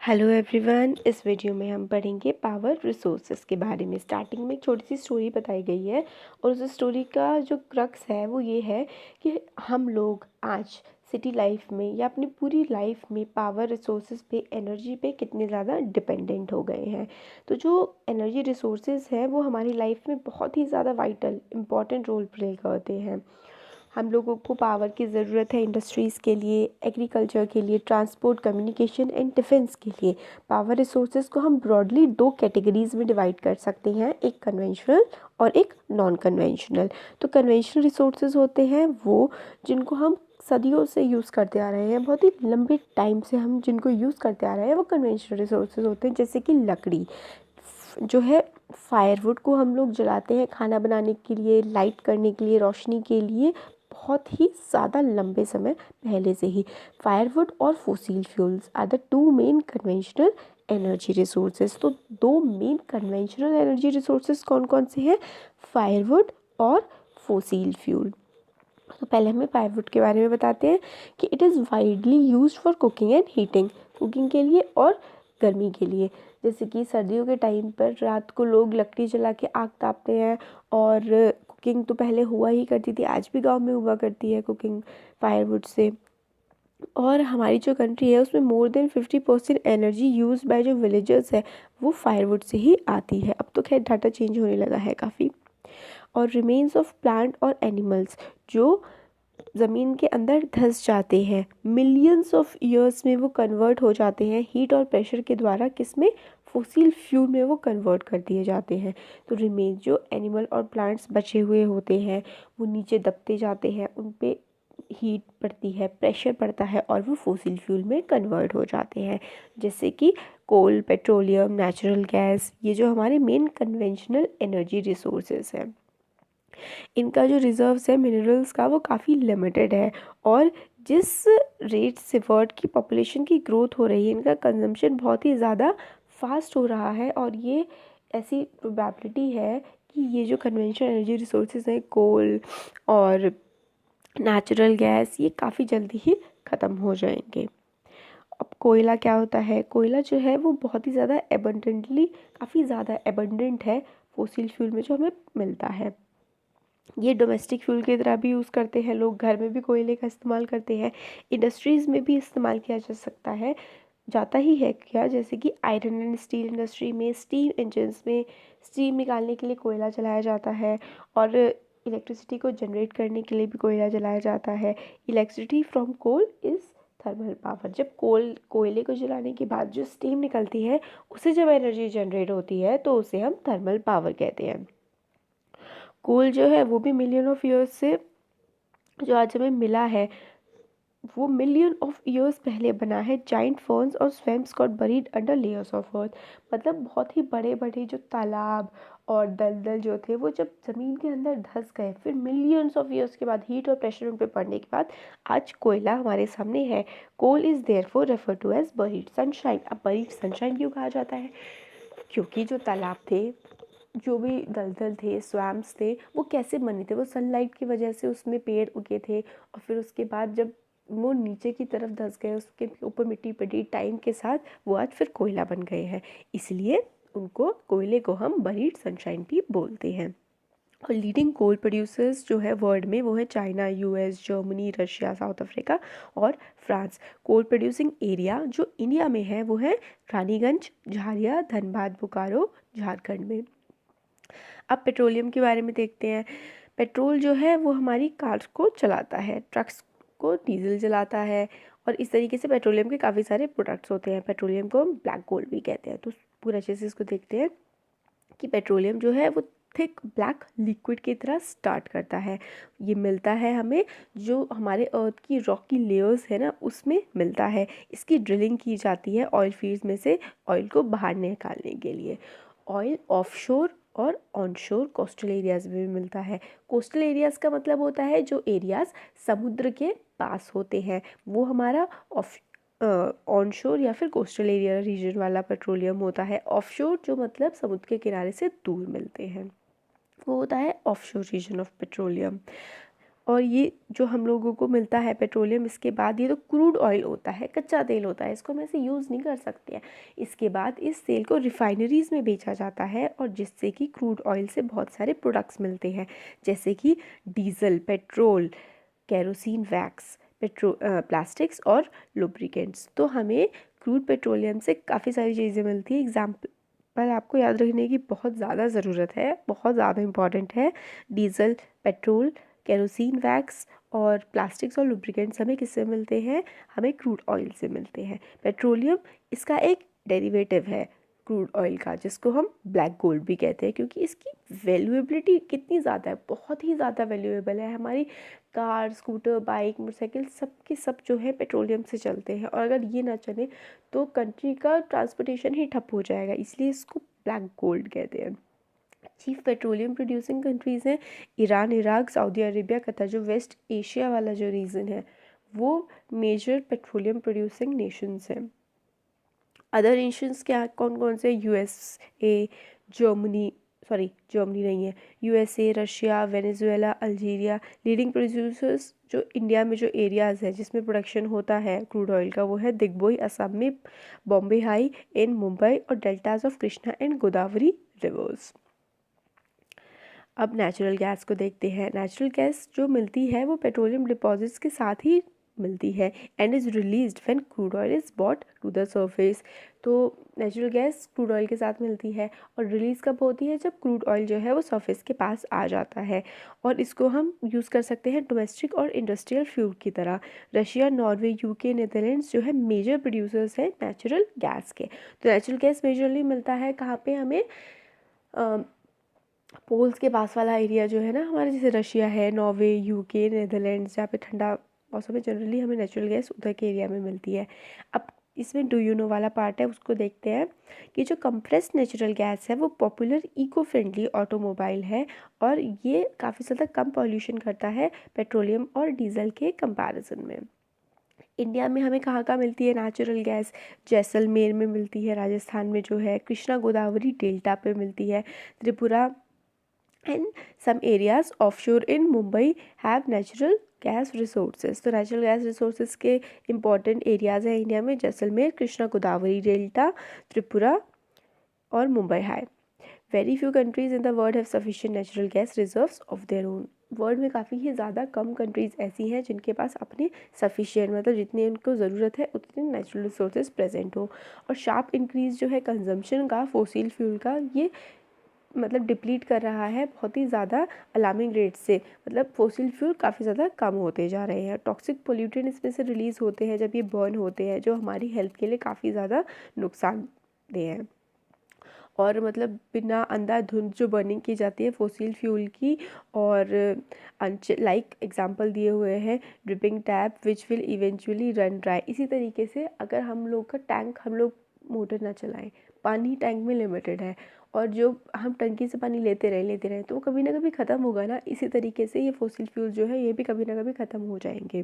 Hello everyone, इस video में हम पढ़ेंगे पावर रिसोर्सेज के बारे में। स्टार्टिंग में एक छोटी सी स्टोरी बताई गई है और उस स्टोरी का जो क्रक्स है वो ये है कि हम लोग आज सिटी लाइफ में या अपनी पूरी लाइफ में पावर रिसोर्सेज पे, एनर्जी पे कितने ज़्यादा डिपेंडेंट हो गए हैं। तो जो एनर्जी रिसोर्सेज हैं वो हमारी लाइफ में बहुत ही ज़्यादा वाइटल इम्पॉर्टेंट रोल प्ले करते हैं। हम लोगों को पावर की ज़रूरत है इंडस्ट्रीज़ के लिए, एग्रीकल्चर के लिए, ट्रांसपोर्ट, कम्युनिकेशन एंड डिफेंस के लिए। पावर रिसोर्सेज को हम ब्रॉडली दो कैटेगरीज में डिवाइड कर सकते हैं, एक कन्वेंशनल और एक नॉन कन्वेंशनल। तो कन्वेंशनल रिसोर्सेज होते हैं वो जिनको हम सदियों से यूज़ करते आ रहे हैं, बहुत ही लंबे टाइम से हम जिनको यूज़ करते आ रहे हैं वो कन्वेंशनल रिसोर्सेज होते हैं। जैसे कि लकड़ी जो है, फायरवुड को हम लोग जलाते हैं खाना बनाने के लिए, लाइट करने के लिए, रोशनी के लिए, बहुत ही ज़्यादा लंबे समय पहले से ही। फायरवुड और fossil fuels are the two main conventional energy resources. तो दो मेन कन्वेंशनल एनर्जी रिसोर्सेज कौन कौन से हैं? फायरवुड और फोसिल फ्यूल। तो पहले हमें फायरवुड के बारे में बताते हैं कि it is widely used for cooking and heating, cooking के लिए और गर्मी के लिए। जैसे कि सर्दियों के टाइम पर रात को लोग लकड़ी जला के आग तापते हैं, और कुकिंग तो पहले हुआ ही करती थी, आज भी गांव में हुआ करती है कुकिंग फायरवुड से। और हमारी जो कंट्री है उसमें more than 50% energy use by जो विलेजर्स है वो फायरवुड से ही आती है। अब तो खैर डाटा चेंज होने लगा है काफ़ी। और रिमेन्स ऑफ प्लांट और एनिमल्स जो ज़मीन के अंदर धंस जाते हैं, मिलियंस ऑफ ईयर्स में वो कन्वर्ट हो जाते हैं हीट और प्रेशर के द्वारा, किसमें? फोसिल फ्यूल में वो कन्वर्ट कर दिए जाते हैं। तो रिमेन्स जो एनिमल और प्लांट्स बचे हुए होते हैं वो नीचे दबते जाते हैं, उन पे हीट पड़ती है, प्रेशर पड़ता है और वो फोसिल फ्यूल में कन्वर्ट हो जाते हैं। जैसे कि कोल, पेट्रोलियम, नेचुरल गैस, ये जो हमारे मेन कन्वेंशनल एनर्जी रिसोर्सेज हैं। इनका जो रिजर्व्स है मिनरल्स का वो काफ़ी लिमिटेड है, और जिस रेट से वर्ल्ड की पॉपुलेशन की ग्रोथ हो रही है इनका कंजम्पशन बहुत ही ज़्यादा फास्ट हो रहा है। और ये ऐसी प्रोबेबिलिटी है कि ये जो कन्वेंशनल एनर्जी रिसोर्सेज हैं, कोल और नेचुरल गैस, ये काफ़ी जल्दी ही ख़त्म हो जाएंगे। अब कोयला क्या होता है? कोयला जो है वो बहुत ही ज़्यादा एबंडेंटली, काफ़ी ज़्यादा एबंडेंट है फोसिल फ्यूल में जो हमें मिलता है। ये डोमेस्टिक फ्यूल की तरह भी यूज़ करते हैं लोग, घर में भी कोयले का इस्तेमाल करते हैं, इंडस्ट्रीज़ में भी इस्तेमाल किया जा सकता है, जाता ही है क्या। जैसे कि आयरन एंड स्टील इंडस्ट्री में, स्टीम इंजन्स में स्टीम निकालने के लिए कोयला जलाया जाता है, और इलेक्ट्रिसिटी को जनरेट करने के लिए भी कोयला जलाया जाता है। Electricity from coal is thermal power. जब कोयले को जलाने के बाद जो स्टीम निकलती है उससे जब एनर्जी जनरेट होती है तो उसे हम थर्मल पावर कहते हैं। कोल जो है वो भी मिलियन ऑफ ईयर्स से जो आज हमें मिला है वो मिलियन ऑफ ईयर्स पहले बना है। जाइंट फर्न्स और swamps got buried under layers of earth. मतलब बहुत ही बड़े बड़े जो तालाब और दलदल जो थे वो जब ज़मीन के अंदर धंस गए, फिर मिलियंस ऑफ ईयर्स के बाद हीट और प्रेशर उन पर पड़ने के बाद आज कोयला हमारे सामने है। Coal is therefore refer to as buried sunshine. अब बरीड सनशाइन क्यों कहा जाता है? क्योंकि जो तालाब थे, जो भी दलदल थे, स्वैम्प्स थे, वो कैसे बने थे? वो सनलाइट की वजह से उसमें पेड़ उगे थे, और फिर उसके बाद जब वो नीचे की तरफ धंस गए, उसके ऊपर मिट्टी पड़ी, टाइम के साथ वो आज फिर कोयला बन गए हैं। इसलिए उनको, कोयले को हम बरीड सनशाइन भी बोलते हैं। और लीडिंग कोल प्रोड्यूसर्स जो है वर्ल्ड में वो है China, US, Germany, Russia, south Africa और फ्रांस। कोल प्रोड्यूसिंग एरिया जो इंडिया में है वो है रानीगंज, झारिया, धनबाद, बोकारो, झारखंड में। अब पेट्रोलियम के बारे में देखते हैं। पेट्रोल जो है वो हमारी कार्स को चलाता है, ट्रक्स को डीजल जलाता है, और इस तरीके से पेट्रोलियम के काफ़ी सारे प्रोडक्ट्स होते हैं। पेट्रोलियम को हम ब्लैक गोल्ड भी कहते हैं। तो पूरा अच्छे से इसको देखते हैं कि पेट्रोलियम जो है वो थिक ब्लैक लिक्विड की तरह स्टार्ट करता है। ये मिलता है हमें जो हमारे अर्थ की रॉक की लेयर्स है ना उसमें मिलता है। इसकी ड्रिलिंग की जाती है ऑयल फील्ड्स में से ऑयल को बाहर निकालने के लिए। ऑयल ऑफशोर और ऑनशोर कोस्टल एरियाज़ में भी मिलता है। कोस्टल एरियाज़ का मतलब होता है जो एरियाज़ समुद्र के पास होते हैं, वो हमारा ऑफ ऑनशोर या फिर कोस्टल एरिया रीजन वाला पेट्रोलियम होता है। ऑफशोर जो मतलब समुद्र के किनारे से दूर मिलते हैं वो होता है ऑफशोर रीजन ऑफ पेट्रोलियम। और ये जो हम लोगों को मिलता है पेट्रोलियम, इसके बाद ये तो क्रूड ऑयल होता है, कच्चा तेल होता है, इसको हम ऐसे यूज़ नहीं कर सकते हैं। इसके बाद इस तेल को रिफाइनरीज़ में बेचा जाता है और जिससे कि क्रूड ऑयल से बहुत सारे प्रोडक्ट्स मिलते हैं, जैसे कि diesel, petrol, kerosene, wax, plastics और लुब्रिकेंट्स। तो हमें क्रूड पेट्रोलियम से काफ़ी सारी चीज़ें मिलती है। एग्जाम्पल पर आपको याद रखने की बहुत ज़्यादा ज़रूरत है, बहुत ज़्यादा इम्पॉर्टेंट है। डीजल, पेट्रोल, केरोसिन, वैक्स और प्लास्टिक्स और लुब्रिकेंट्स हमें किससे मिलते हैं? हमें क्रूड ऑयल से मिलते हैं। पेट्रोलियम इसका एक डेरिवेटिव है क्रूड ऑयल का, जिसको हम ब्लैक गोल्ड भी कहते हैं, क्योंकि इसकी वैल्यूएबिलिटी कितनी ज़्यादा है, बहुत ही ज़्यादा वैल्यूएबल है। हमारी कार, स्कूटर, बाइक, मोटरसाइकिल सब के सब जो है पेट्रोलियम से चलते हैं, और अगर ये ना चले तो कंट्री का ट्रांसपोर्टेशन ही ठप हो जाएगा, इसलिए इसको ब्लैक गोल्ड कहते हैं। चीफ पेट्रोलियम प्रोड्यूसिंग कंट्रीज़ हैं Iran, Iraq, Saudi Arabia, Qatar. जो वेस्ट एशिया वाला जो रीजन है वो मेजर पेट्रोलियम प्रोड्यूसिंग नेशंस हैं। अदर नेशंस क्या कौन कौन से? यूएसए, जर्मनी नहीं है, USA, Russia, Venezuela, Algeria. Leading producers जो इंडिया में जो एरियाज़ है जिसमें प्रोडक्शन होता है क्रूड ऑयल का, वो है दिग्बोई असम में, बॉम्बे हाई इन मुंबई और deltas of Krishna and Godavari reverse. अब नेचुरल गैस को देखते हैं। नेचुरल गैस जो मिलती है वो पेट्रोलियम डिपॉजिट्स के साथ ही मिलती है and is released when crude oil is bought to the surface. तो नेचुरल गैस क्रूड ऑयल के साथ मिलती है और रिलीज़ कब होती है? जब क्रूड ऑयल जो है वो सरफेस के पास आ जाता है, और इसको हम यूज़ कर सकते हैं डोमेस्टिक और इंडस्ट्रियल फ्यूल की तरह। रशिया, नॉर्वे, यूके, नीदरलैंड्स जो है मेजर प्रोड्यूसर्स हैं नेचुरल गैस के। तो नेचुरल गैस मेजरली मिलता है कहाँ पे हमें? पोल्स के पास वाला एरिया जो है ना हमारे, जैसे रशिया है, नॉर्वे, यूके, नीदरलैंड्स, जहाँ पे ठंडा मौसम में जनरली हमें नेचुरल गैस उधर के एरिया में मिलती है। अब इसमें डू यू नो वाला पार्ट है, उसको देखते हैं कि जो कंप्रेस्ड नेचुरल गैस है वो पॉपुलर इको फ्रेंडली ऑटोमोबाइल है और ये काफ़ी ज़्यादा कम पॉल्यूशन करता है पेट्रोलियम और डीजल के कंपैरिजन में। इंडिया में हमें कहाँ कहाँ मिलती है नेचुरल गैस? जैसलमेर में मिलती है, राजस्थान में जो है, कृष्णा गोदावरी डेल्टा पे मिलती है, Tripura and some areas offshore in Mumbai have natural gas resources। तो natural gas resources के important areas हैं इंडिया में, जैसलमेर, कृष्णा गोदावरी डेल्टा, त्रिपुरा और Mumbai high. Very few countries in the world have sufficient natural gas reserves of their own. World में काफ़ी ही ज़्यादा कम countries ऐसी हैं जिनके पास अपने सफिशिएंट, मतलब जितनी उनको ज़रूरत है उतने नेचुरल रिसोर्सेज प्रेजेंट हो। और शार्प इंक्रीज जो है कंजम्पशन का फोसिल फ्यूल का, ये मतलब डिप्लीट कर रहा है बहुत ही ज़्यादा अलार्मिंग रेट से। मतलब फोसिल फ्यूल काफ़ी ज़्यादा कम होते जा रहे हैं। टॉक्सिक पोल्यूटेंट इसमें से रिलीज़ होते हैं जब ये बर्न होते हैं, जो हमारी हेल्थ के लिए काफ़ी ज़्यादा नुकसानदेह हैं। और मतलब बिना अंधाधुंध जो बर्निंग की जाती है फोसिल फ्यूल की, और लाइक एग्जांपल दिए हुए हैं dripping tap which will eventually run dry. इसी तरीके से अगर हम लोग का टैंक, हम लोग मोटर ना चलाएं, पानी टैंक में लिमिटेड है और जो हम टंकी से पानी लेते रहे तो वो कभी ना कभी ख़त्म होगा ना। इसी तरीके से ये फोसिल फ्यूल जो है ये भी कभी ना कभी ख़त्म हो जाएंगे।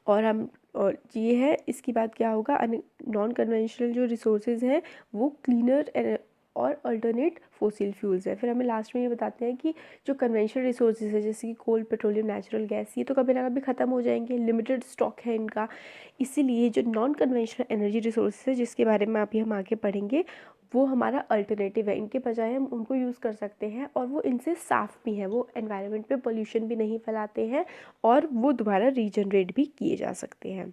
और ये है, इसकी बात क्या होगा? नॉन कन्वेंशनल जो रिसोर्सेज हैं वो क्लीनर और अल्टरनेट फोसिल फ्यूल्स है। फिर हमें लास्ट में ये बताते हैं कि जो कन्वेंशनल रिसोर्सेज है जैसे कि कोल, पेट्रोलियम, नेचुरल गैस, ये तो कभी ना कभी ख़त्म हो जाएंगे, लिमिटेड स्टॉक है इनका। इसीलिए जो नॉन कन्वेंशनल एनर्जी रिसोर्सेज है जिसके बारे में अभी हम आगे पढ़ेंगे, वो हमारा अल्टरनेटिव है। इनके बजाय हम उनको यूज़ कर सकते हैं और वो इनसे साफ़ भी हैं, वो एनवायरनमेंट पे पोल्यूशन भी नहीं फैलाते हैं और वो दोबारा रीजनरेट भी किए जा सकते हैं।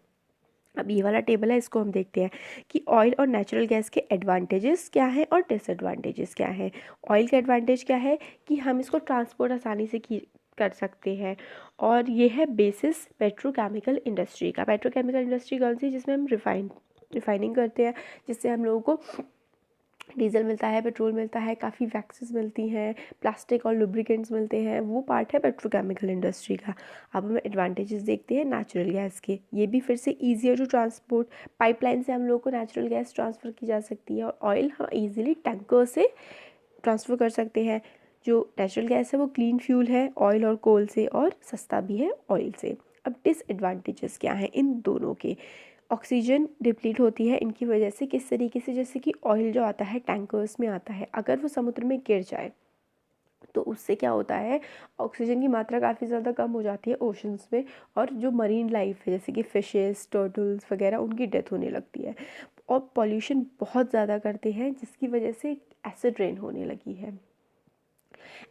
अब ये वाला टेबल है, इसको हम देखते हैं कि ऑयल और नेचुरल गैस के एडवांटेजेस क्या हैं और डिसएडवांटेजेस क्या हैं। ऑयल का एडवांटेज क्या है कि हम इसको ट्रांसपोर्ट आसानी से कर सकते हैं, और ये है बेसिस पेट्रोकेमिकल इंडस्ट्री का। पेट्रोकेमिकल इंडस्ट्री कौन सी? जिसमें हम रिफाइनिंग करते हैं, जिससे हम लोगों को डीजल मिलता है, पेट्रोल मिलता है, काफ़ी वैक्सेस मिलती हैं, प्लास्टिक और लुब्रिकेंट्स मिलते हैं, वो पार्ट है पेट्रोकेमिकल इंडस्ट्री का। अब हम एडवांटेजेस देखते हैं नेचुरल गैस के। ये भी फिर से ईजियर टू ट्रांसपोर्ट, पाइपलाइन से हम लोग को नेचुरल गैस ट्रांसफ़र की जा सकती है, और ऑयल हम ईजिली टैंकर से ट्रांसफ़र कर सकते हैं। जो नेचुरल गैस है वो क्लीन फ्यूल है ऑयल और कोल से, और सस्ता भी है ऑयल से। अब डिसएडवांटेजेस क्या हैं इन दोनों के? ऑक्सीजन डिप्लीट होती है इनकी वजह से। किस तरीके से? जैसे कि ऑयल जो आता है टैंकर्स में आता है, अगर वो समुद्र में गिर जाए तो उससे क्या होता है, ऑक्सीजन की मात्रा काफ़ी ज़्यादा कम हो जाती है ओशंस में, और जो मरीन लाइफ है जैसे कि फिशेस, टर्टल्स वगैरह, उनकी डेथ होने लगती है। और पॉल्यूशन बहुत ज़्यादा करते हैं जिसकी वजह से एसिड रेन होने लगी है।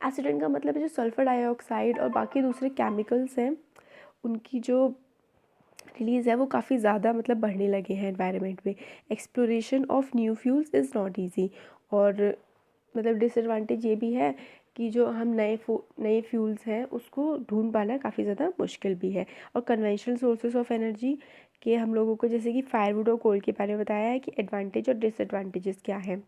एसिड रेन का मतलब है जो सल्फर डाइऑक्साइड और बाकी दूसरे केमिकल्स हैं उनकी जो रिलीज़ है वो काफ़ी ज़्यादा मतलब बढ़ने लगे हैं एनवायरनमेंट में। Exploration of new fuels is not easy, और मतलब डिसएडवांटेज ये भी है कि जो हम नए फ्यूल्स हैं उसको ढूंढ पाना काफ़ी ज़्यादा मुश्किल भी है। और कन्वेंशनल सोर्सेज ऑफ एनर्जी के हम लोगों को जैसे कि फायरवुड और कोल के बारे में बताया है कि एडवांटेज और डिसएडवांटेजेस क्या हैं।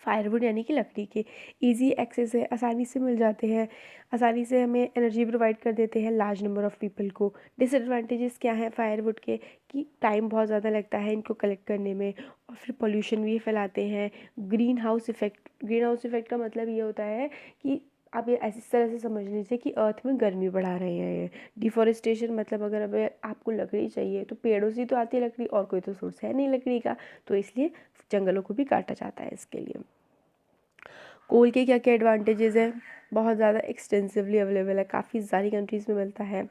फायरवुड यानी कि लकड़ी के इजी एक्सेस है, आसानी से मिल जाते हैं, आसानी से हमें एनर्जी प्रोवाइड कर देते हैं लार्ज नंबर ऑफ़ पीपल को। डिसएडवांटेजेस क्या हैं फायरवुड के, कि टाइम बहुत ज़्यादा लगता है इनको कलेक्ट करने में, और फिर पोल्यूशन भी फैलाते हैं। ग्रीन हाउस इफेक्ट का मतलब ये होता है कि आप ये इस तरह से समझ लीजिए कि अर्थ में गर्मी बढ़ा रहे हैं ये। डिफॉरेस्टेशन मतलब अगर अब आपको लकड़ी चाहिए तो पेड़ों से तो आती है लकड़ी, और कोई तो सोर्स है नहीं लकड़ी का, तो इसलिए जंगलों को भी काटा जाता है इसके लिए। कोल के क्या क्या एडवांटेजेस हैं, बहुत ज़्यादा एक्सटेंसिवली अवेलेबल है, काफ़ी सारी कंट्रीज़ में मिलता है।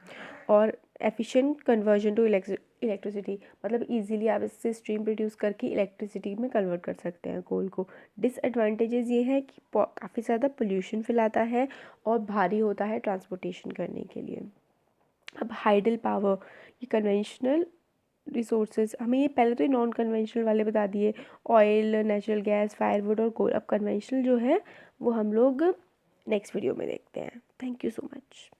और एफिशिएंट कन्वर्जन टू इलेक्ट्रिसिटी, मतलब इजीली आप इससे स्ट्रीम प्रोड्यूस करके इलेक्ट्रिसिटी में कन्वर्ट कर सकते हैं कोल को। डिसएडवांटेजेस ये है कि काफ़ी ज़्यादा पोल्यूशन फैलाता है और भारी होता है ट्रांसपोर्टेशन करने के लिए। अब हाइडल पावर, ये कन्वेंशनल रिसोर्सेज, हमें ये पहले तो नॉन कन्वेंशनल वाले बता दिए, ऑयल, नेचुरल गैस, फायरवुड और कोल। अब कन्वेंशनल जो है वो हम लोग नेक्स्ट वीडियो में देखते हैं। Thank you so much.